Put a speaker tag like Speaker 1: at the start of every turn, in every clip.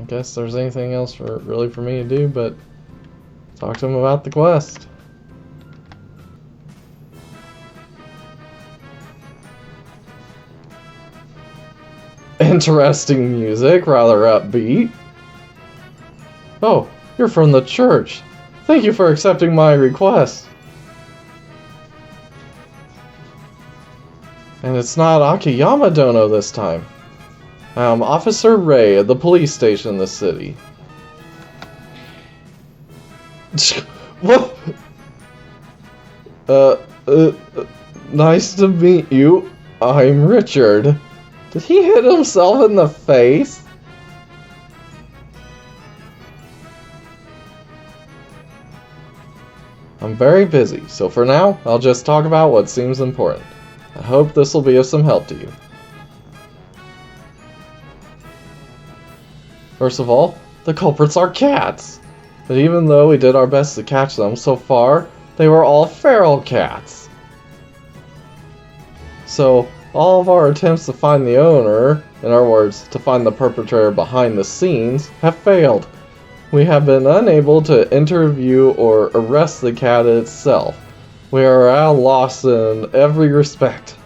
Speaker 1: guess there's anything else for me to do but talk to him about the quest. Interesting music, rather upbeat. Oh, you're from the church. Thank you for accepting my request. And it's not Akiyama Dono this time. I'm Officer Ray at the police station in the city. What? Nice to meet you. I'm Richard. Did he hit himself in the face? I'm very busy, so for now, I'll just talk about what seems important. I hope this will be of some help to you. First of all, the culprits are cats. But even though we did our best to catch them, so far, they were all feral cats. So, all of our attempts to find the owner, in other words, to find the perpetrator behind the scenes, have failed. We have been unable to interview or arrest the cat itself. We are at a loss in every respect.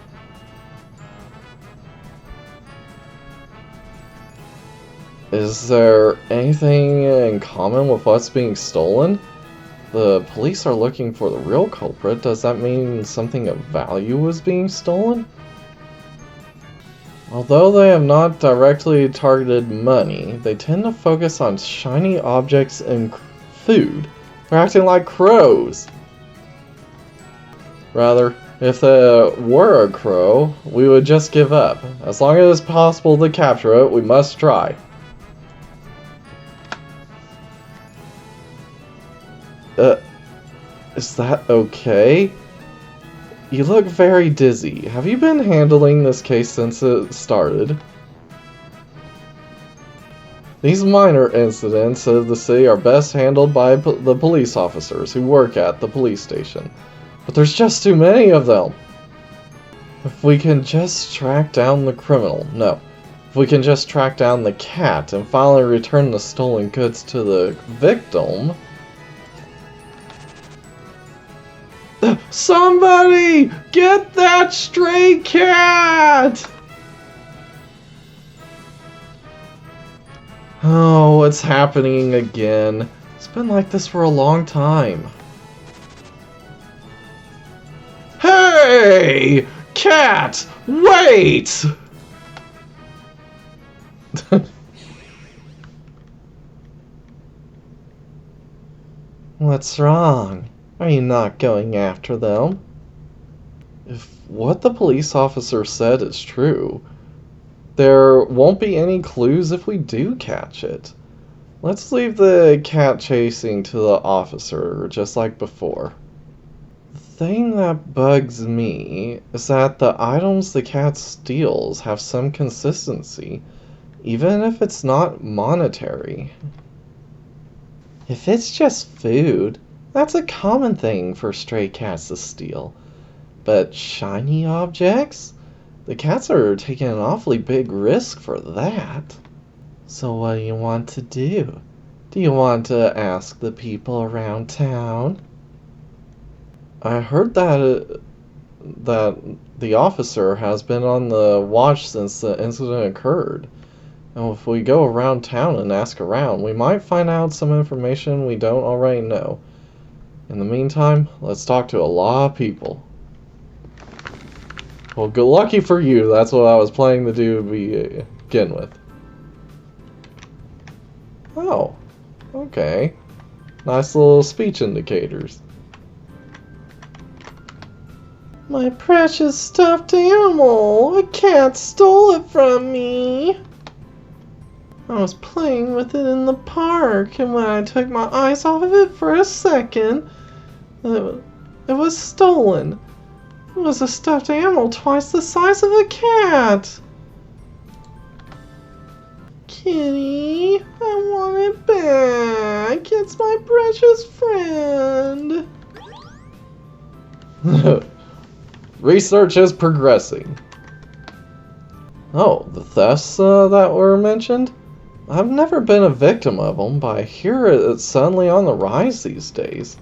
Speaker 1: Is there anything in common with what's being stolen? The police are looking for the real culprit. Does that mean something of value was being stolen? Although they have not directly targeted money, they tend to focus on shiny objects and food. They're acting like crows. Rather, if there were a crow, we would just give up. As long as it's possible to capture it, we must try. Is that okay? You look very dizzy. Have you been handling this case since it started? These minor incidents of the city are best handled by the police officers who work at the police station. But there's just too many of them. If we can just track down the criminal. No. If we can just track down the cat and finally return the stolen goods to the victim. Somebody! Get that stray cat! Oh, what's happening again? It's been like this for a long time. Hey! Cat! Wait! What's wrong? Are you not going after them? If what the police officer said is true, there won't be any clues if we do catch it. Let's leave the cat chasing to the officer, just like before. The thing that bugs me is that the items the cat steals have some consistency, even if it's not monetary. If it's just food, that's a common thing for stray cats to steal. But shiny objects? The cats are taking an awfully big risk for that. So what do you want to do? Do you want to ask the people around town? I heard that the officer has been on the watch since the incident occurred. And if we go around town and ask around, we might find out some information we don't already know. In the meantime, let's talk to a lot of people. Well, good lucky for you, that's what I was planning to do to begin with. Oh, okay. Nice little speech indicators. My precious stuffed animal! A cat stole it from me! I was playing with it in the park, and when I took my eyes off of it for a second, it was stolen. It was a stuffed animal twice the size of a cat. Kitty, I want it back. It's my precious friend. Research is progressing. Oh, the thefts that were mentioned? I've never been a victim of them, but I hear it's suddenly on the rise these days.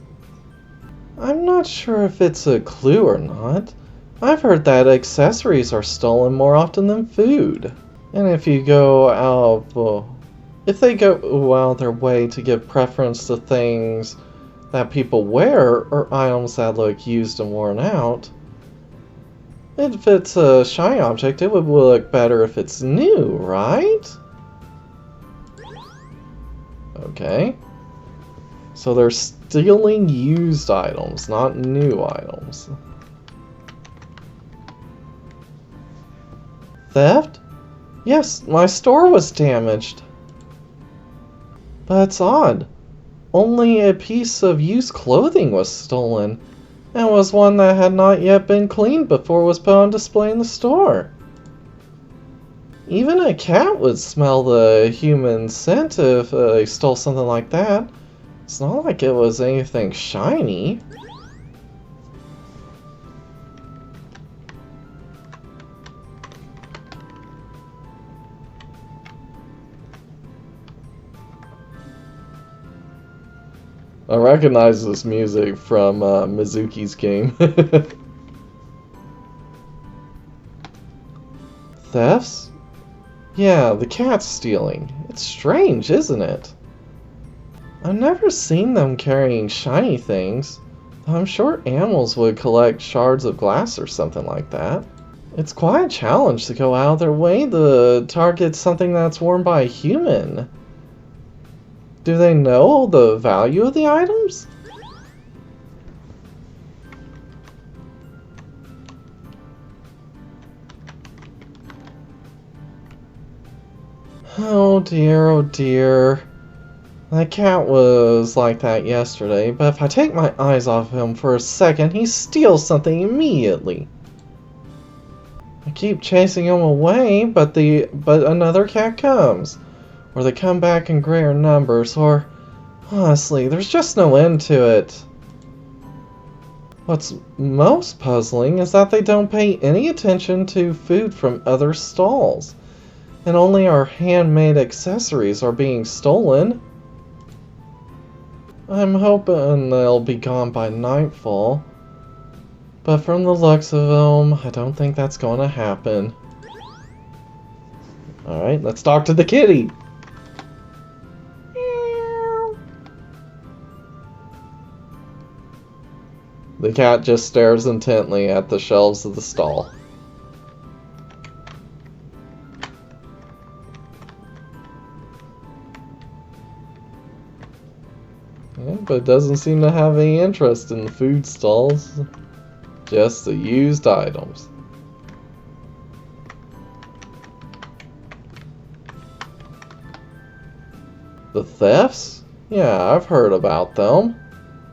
Speaker 1: I'm not sure if it's a clue or not. I've heard that accessories are stolen more often than food. And if you go out, well, if they go out their way to give preference to things that people wear or items that look used and worn out, if it's a shiny object, it would look better if it's new, right? Okay. So they're stealing used items, not new items. Theft? Yes, my store was damaged. But it's odd. Only a piece of used clothing was stolen, and it was one that had not yet been cleaned before it was put on display in the store. Even a cat would smell the human scent if they stole something like that. It's not like it was anything shiny. I recognize this music from Mizuki's game. Thefts? Yeah, the cat's stealing. It's strange, isn't it? I've never seen them carrying shiny things. I'm sure animals would collect shards of glass or something like that. It's quite a challenge to go out of their way to target something that's worn by a human. Do they know the value of the items? Oh dear, oh dear. That cat was like that yesterday, but if I take my eyes off him for a second, he steals something immediately. I keep chasing him away, but another cat comes. Or they come back in greater numbers, or honestly, there's just no end to it. What's most puzzling is that they don't pay any attention to food from other stalls, and only our handmade accessories are being stolen. I'm hoping they'll be gone by nightfall, but from the looks of them, I don't think that's going to happen. Alright, let's talk to the kitty! The cat just stares intently at the shelves of the stall. Yeah, but it doesn't seem to have any interest in the food stalls. Just the used items. The thefts? Yeah, I've heard about them.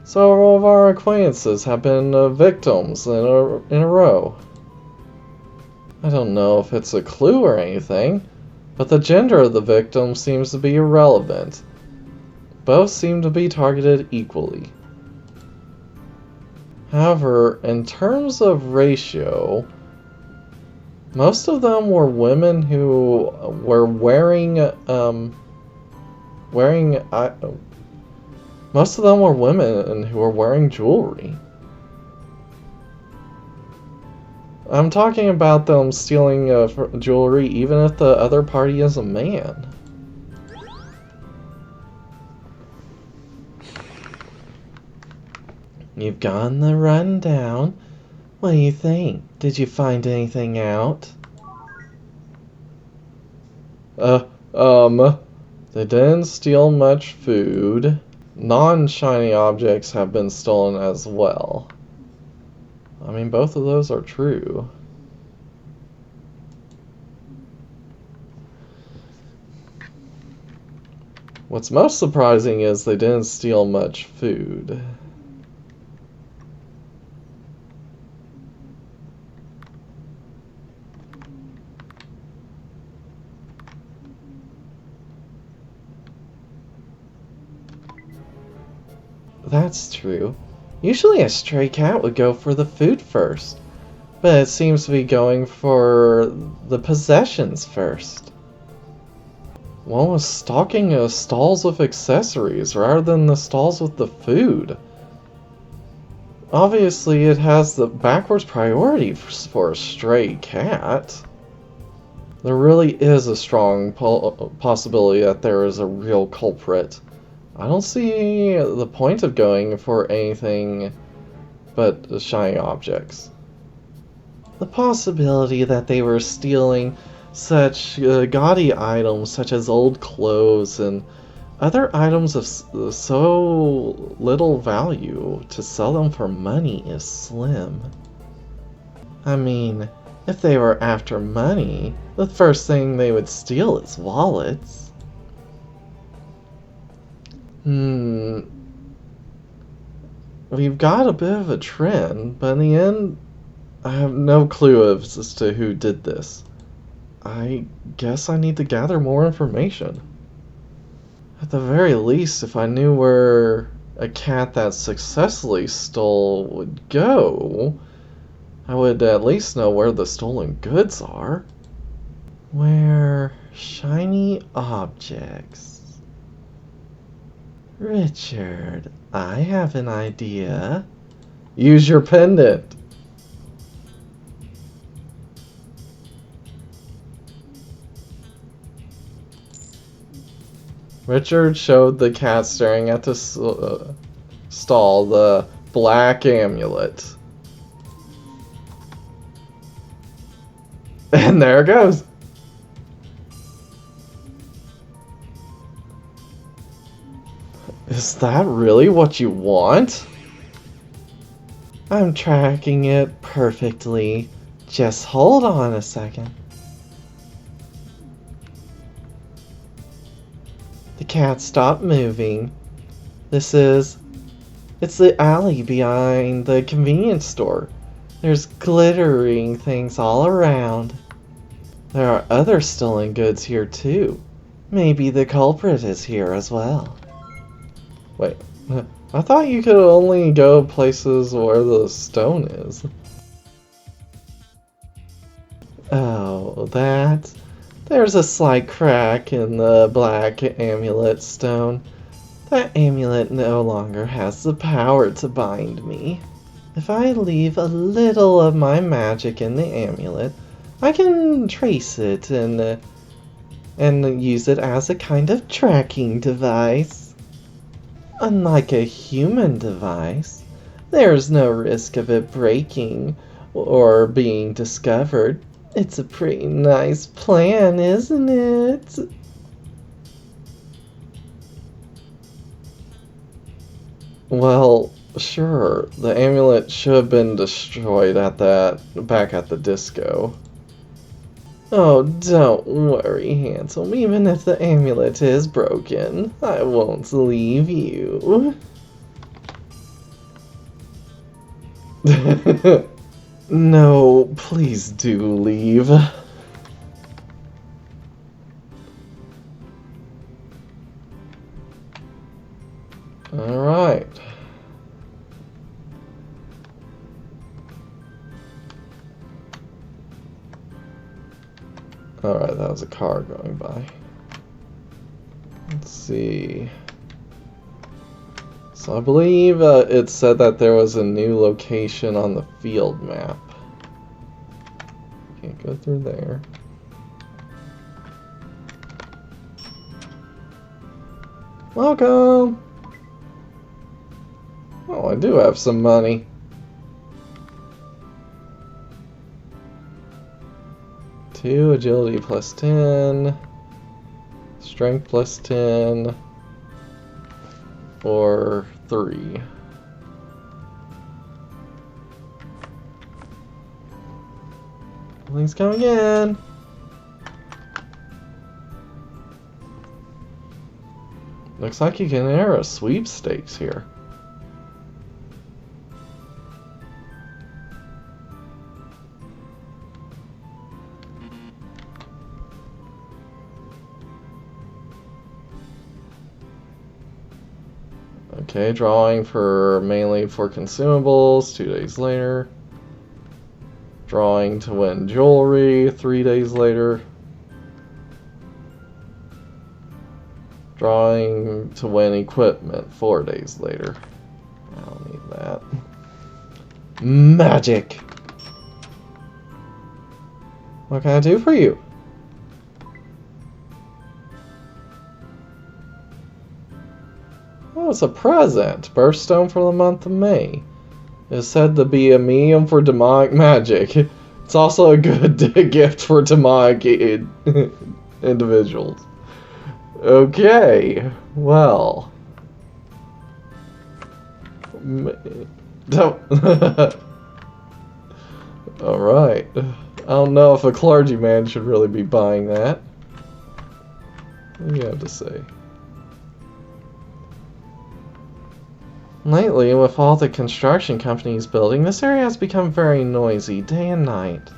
Speaker 1: Several of our acquaintances have been victims in a row. I don't know if it's a clue or anything, but the gender of the victim seems to be irrelevant. Both seem to be targeted equally. However, in terms of ratio, most of them were women who were most of them were women who were wearing jewelry. I'm talking about them stealing jewelry even if the other party is a man. You've gotten the rundown. What do you think? Did you find anything out? They didn't steal much food. Non-shiny objects have been stolen as well. I mean, both of those are true. What's most surprising is they didn't steal much food. That's true. Usually a stray cat would go for the food first, but it seems to be going for the possessions first. one was stocking stalls with accessories rather than the stalls with the food. Obviously, it has the backwards priority for a stray cat. There really is a strong possibility that there is a real culprit. I don't see the point of going for anything but shiny objects. The possibility that they were stealing such gaudy items such as old clothes and other items of so little value to sell them for money is slim. I mean, if they were after money, the first thing they would steal is wallets. We've got a bit of a trend, but in the end, I have no clue as to who did this. I guess I need to gather more information. At the very least, if I knew where a cat that successfully stole would go, I would at least know where the stolen goods are. Where shiny objects. Richard, I have an idea. Use your pendant. Richard showed the cat staring at the stall the black amulet. And there it goes. Is that really what you want? I'm tracking it perfectly. Just hold on a second. The cat stopped moving. It's the alley behind the convenience store. There's glittering things all around. There are other stolen goods here too. Maybe the culprit is here as well. Wait, I thought you could only go places where the stone is. Oh, that? There's a slight crack in the black amulet stone. That amulet no longer has the power to bind me. If I leave a little of my magic in the amulet, I can trace it and use it as a kind of tracking device. Unlike a human device, there's no risk of it breaking or being discovered. It's a pretty nice plan, isn't it? Well, sure, the amulet should have been destroyed back at the disco. Oh, don't worry, handsome. Even if the amulet is broken, I won't leave you. No, please do leave. Alright. Alright, that was a car going by. Let's see. So I believe it said that there was a new location on the field map. Can't go through there. Welcome! Oh, I do have some money. Two, agility plus 10, strength plus 10, or 3. Everything's coming in. Looks like you can enter a sweepstakes here. Okay, drawing mainly for consumables, 2 days later. Drawing to win jewelry, 3 days later. Drawing to win equipment 4 days later. I don't need that. Magic! What can I do for you? Oh, it's a present. Birthstone for the month of May. It's said to be a medium for demonic magic. It's also a good gift for demonic individuals. Okay, well. Alright. I don't know if a clergyman should really be buying that. What do you have to say? Lately, with all the construction companies building, this area has become very noisy, day and night.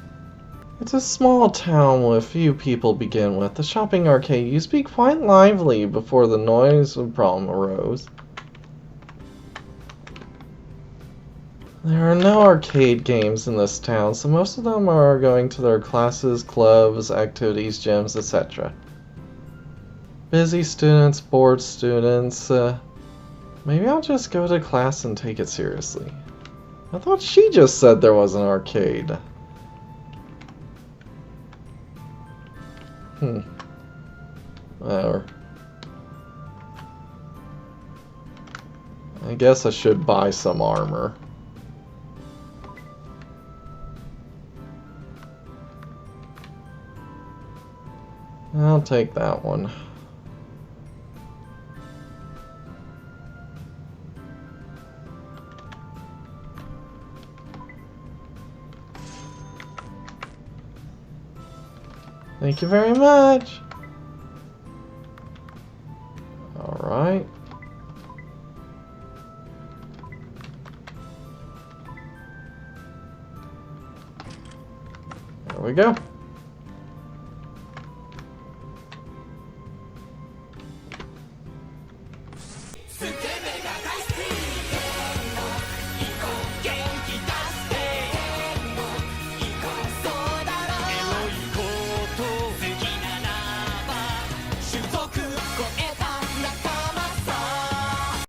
Speaker 1: It's a small town with few people to begin with. The shopping arcade used to be quite lively before the noise problem arose. There are no arcade games in this town, so most of them are going to their classes, clubs, activities, gyms, etc. Busy students, bored students, maybe I'll just go to class and take it seriously. I thought she just said there was an arcade. Whatever. I guess I should buy some armor. I'll take that one. Thank you very much. Alright. There we go.